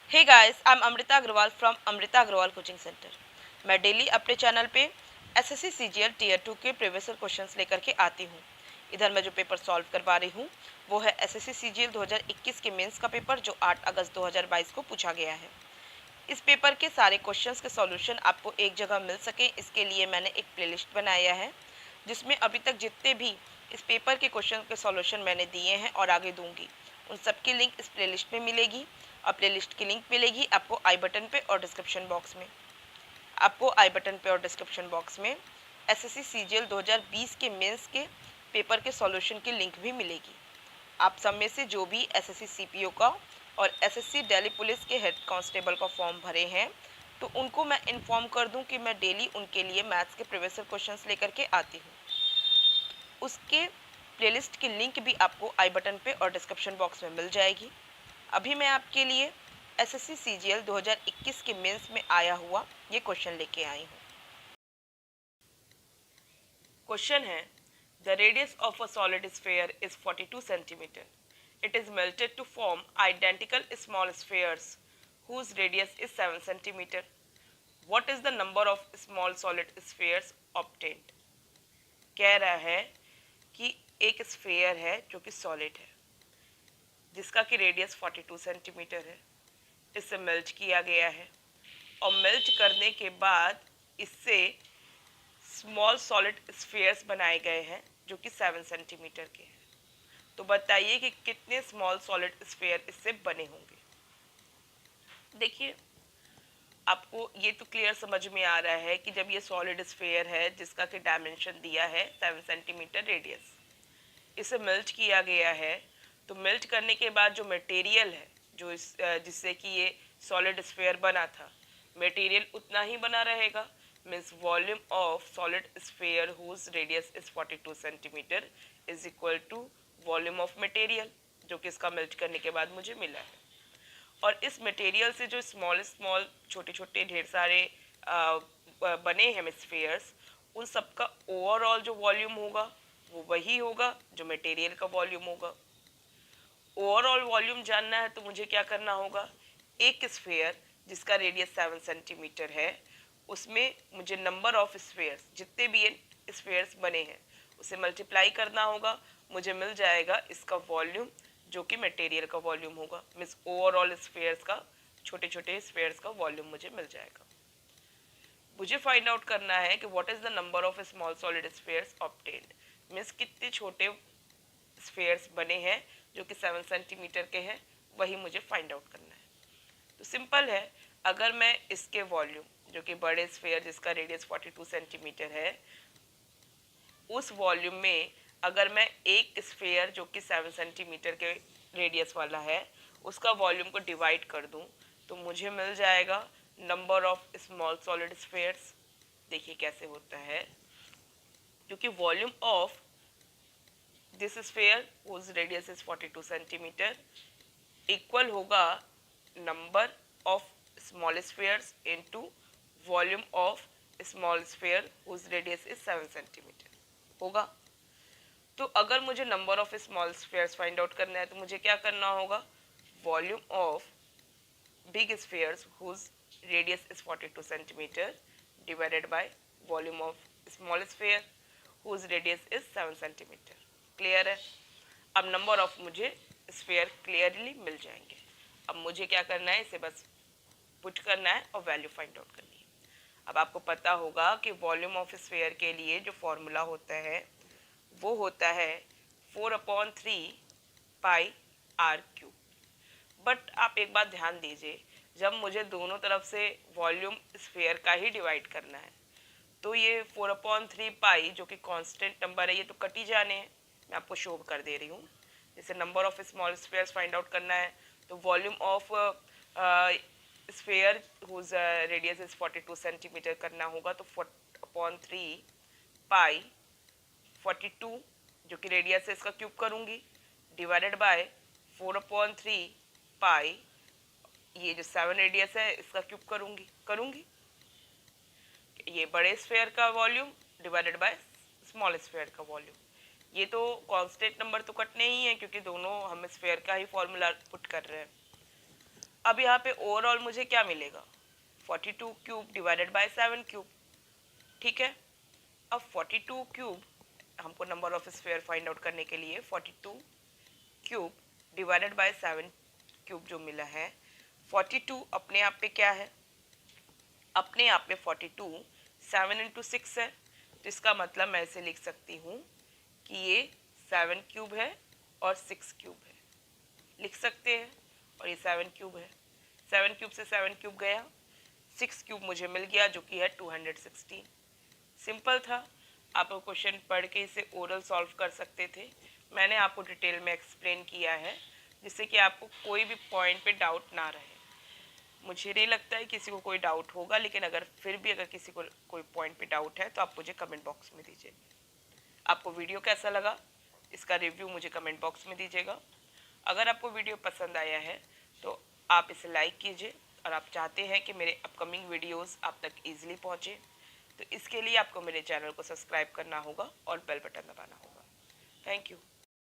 Hey guys, I am Amrita Agarwal from Amrita Agarwal coaching centre. मैं daily अपने channel पे एसएससी सीजीएल टीयर 2 के प्रीवियस क्वेश्चंस लेकर के आती हूँ। इधर मैं जो पेपर सॉल्व करवा रही हूँ वो है एसएससी सीजीएल 2021 के मेंस का पेपर, जो 8 अगस्त 2022 को पूछा गया है। इस पेपर के सारे क्वेश्चंस के सॉल्यूशन आपको एक जगह मिल सके, इसके लिए मैंने एक प्लेलिस्ट बनाया है, जिसमें अभी तक जितने भी इस पेपर के क्वेश्चन के सॉल्यूशन मैंने दिए हैं और आगे दूंगी, उन सब की लिंक इस प्लेलिस्ट में मिलेगी। और प्लेलिस्ट की लिंक मिलेगी आपको आई बटन पे और डिस्क्रिप्शन बॉक्स में। आपको आई बटन पे और डिस्क्रिप्शन बॉक्स में एसएससी सीजीएल 2020 के मेंस के पेपर के सॉल्यूशन की लिंक भी मिलेगी। आप सब में से जो भी एसएससी सीपीओ का और एसएससी दिल्ली पुलिस के हेड कांस्टेबल का फॉर्म भरे हैं, तो उनको मैं इन्फॉर्म कर दूं कि मैं डेली उनके लिए मैथ्स के प्रीवियस क्वेश्चंस लेकर के आती हूँ। उसके प्लेलिस्ट की लिंक भी आपको आई बटन पे और डिस्क्रिप्शन बॉक्स में मिल जाएगी। अभी मैं आपके लिए एसएससी सीजीएल 2021 के मेंस में आया हुआ ये क्वेश्चन लेके आई हूँ। क्वेश्चन है, the radius of a solid sphere is 42 centimetre. It is melted to form identical small spheres whose radius is 7 centimeter. What is the number of small solid spheres obtained? कह रहा है कि एक sphere है जो कि solid है, जिसका कि रेडियस 42 सेंटीमीटर है। इससे मेल्ट किया गया है और मेल्ट करने के बाद इससे स्मॉल सॉलिड स्फीयर्स बनाए गए हैं जो कि 7 सेंटीमीटर के हैं। तो बताइए कि कितने स्मॉल सॉलिड स्फीयर इससे बने होंगे। देखिए, आपको ये तो क्लियर समझ में आ रहा है कि जब ये सॉलिड स्फीयर है जिसका कि डायमेंशन दिया है 7 सेंटीमीटर रेडियस, इसे मेल्ट किया गया है, तो मेल्ट करने के बाद जो मटेरियल है जो जिससे कि ये सॉलिड स्फीयर बना था, मटेरियल उतना ही बना रहेगा। Means volume of solid sphere whose radius is 42 centimetre is equal to volume of material, जो कि इसका मेल्ट करने के बाद मुझे मिला है। और इस मटेरियल से जो स्मॉल स्मॉल छोटे छोटे ढेर सारे बने हैं स्फीयर्स, उन सब का ओवरऑल जो वॉल्यूम होगा वो वही होगा जो मटेरियल का वॉल्यूम होगा। ओवरऑल वॉल्यूम जानना है तो मुझे क्या करना होगा, एक स्फीयर जिसका रेडियस 7 सेंटीमीटर है, उसमें मुझे नंबर ऑफ स्फीयर्स, जितने भी स्फीयर्स बने हैं, उसे मल्टीप्लाई करना होगा। मुझे मिल जाएगा इसका वॉल्यूम, जो कि मटेरियल का वॉल्यूम होगा। मीन्स ओवरऑल स्फीयर्स का, छोटे छोटे स्फीयर्स का वॉल्यूम मुझे मिल जाएगा। मुझे फाइंड आउट करना है कि what is the number of small solid spheres obtained. Means कितने छोटे स्फीयर्स बने हैं जो कि 7 सेंटीमीटर के हैं, वही मुझे फाइंड आउट करना है। तो सिंपल है, अगर मैं इसके वॉल्यूम, जो कि बड़े स्फीयर जिसका रेडियस 42 सेंटीमीटर है, उस वॉल्यूम में अगर मैं एक स्फीयर जो कि 7 सेंटीमीटर के रेडियस वाला है उसका वॉल्यूम को डिवाइड कर दूं, तो मुझे मिल जाएगा number of small solid spheres. देखिए कैसे होता है, क्योंकि volume of this sphere whose radius is 42 centimetre equal होगा number of small spheres into volume of small sphere whose radius is 7 centimetre होगा। तो अगर मुझे number of small spheres find out करना है तो मुझे क्या करना होगा, volume of big spheres whose radius is 42 centimetre divided by volume of small sphere whose radius is 7 centimetre. Clear है? अब नंबर ऑफ मुझे स्फीयर क्लियरली मिल जाएंगे। अब मुझे क्या करना है, इसे बस पुट करना है और वैल्यू फाइंड आउट करनी है। अब आपको पता होगा कि वॉल्यूम ऑफ स्फीयर के लिए जो फॉर्मूला होता है वो होता है 4/3 पाई आर क्यूब। बट आप एक बात ध्यान दीजिए, जब मुझे दोनों तरफ से वॉल्यूम स्फीयर का ही डिवाइड करना है, तो ये 4/3 पाई जो कि कांस्टेंट नंबर है, ये तो कट ही जाने हैं। मैं आपको शो कर दे रही हूँ। जैसे number of small spheres find out करना है, तो volume of sphere whose radius is 42 centimetre करना होगा, तो 4/3 पाई 42 जो कि रेडियस है इसका क्यूब करूँगी, डिवाइडेड बाय 4/3 पाई ये जो 7 रेडियस है इसका क्यूब करूँगी ये बड़े स्फीयर का volume divided by small sphere का वॉल्यूम। ये तो कांस्टेंट नंबर तो कटने ही है क्योंकि दोनों हम स्फीयर का ही फॉर्मूला पुट कर रहे हैं। अब यहाँ पे ओवरऑल मुझे क्या मिलेगा, 42 क्यूब डिवाइडेड बाय 7 क्यूब, ठीक है। अब 42 क्यूब हमको number of sphere find out करने के लिए 42 क्यूब डिवाइडेड बाय 7 क्यूब जो मिला है, 42 अपने आप पे क्या है, अपने आप में 42 7 इंटू 6 है, तो इसका मतलब मैं इसे लिख सकती हूँ कि ये 7 क्यूब है और 6 क्यूब है, लिख सकते हैं। और ये 7 क्यूब है, 7 क्यूब से 7 क्यूब गया, 6 क्यूब मुझे मिल गया जो कि है 216। सिंपल था, आप क्वेश्चन पढ़ के इसे ओरल सॉल्व कर सकते थे। मैंने आपको डिटेल में एक्सप्लेन किया है जिससे कि आपको कोई भी पॉइंट पे डाउट ना रहे। मुझे नहीं लगता है किसी को कोई डाउट होगा, लेकिन अगर फिर भी अगर किसी को कोई पॉइंट पे डाउट है तो आप मुझे कमेंट बॉक्स में दीजिए। आपको वीडियो कैसा लगा इसका रिव्यू मुझे कमेंट बॉक्स में दीजिएगा। अगर आपको वीडियो पसंद आया है तो आप इसे लाइक कीजिए, और आप चाहते हैं कि मेरे अपकमिंग वीडियोस आप तक ईजिली पहुँचे तो इसके लिए आपको मेरे चैनल को सब्सक्राइब करना होगा और बेल बटन दबाना होगा। Thank you.